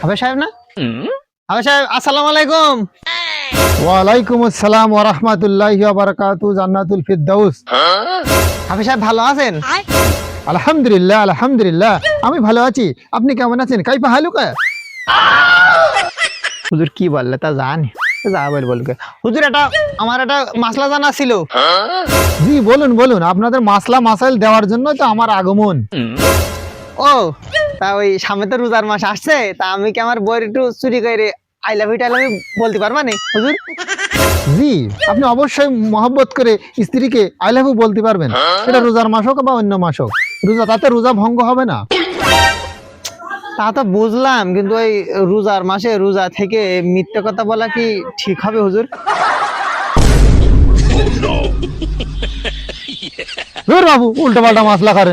হাফেজ সাহেব না? হাফেজ সাহেব আসসালামু আলাইকুম। ওয়ালাইকুম আসসালাম ওয়া রাহমাতুল্লাহি ওয়া বারাকাতুহু। জান্নাতুল ফিরদাউস। হাফেজ সাহেব ভালো আছেন? আলহামদুলিল্লাহ আলহামদুলিল্লাহ, আমি ভালো আছি। আপনি কেমন আছেন? কাইফা হালুকা? হুজুর কি বললে তা জানি, যা বলবে। হুজুর আমার একটা মাসলা জানা ছিল। জি বলুন বলুন, আপনাদের মাসলা মাসাইল দেওয়ার জন্য তো আমার আগমন। ও তা ওই সামনে তো রোজার মাস আসছে, তা আমি কি আমার বইয়ের একটু চুরি করে আই লাভ ইউ বলতে পারবা না হুজুর? জি, আপনি অবশ্যই মহব্বত করে স্ত্রীকে আই লাভ ইউ বলতে পারবেন। এটা রোজার মাস হোক বা অন্য মাস হোক, তাতে রোজা ভঙ্গ হবে না। তা তো বুঝলাম, কিন্তু ওই রোজার মাসে রোজা থেকে মিথ্যে কথা বলা কি ঠিক হবে হুজুর? বাবু উল্টা পাল্টা মাসলা করে।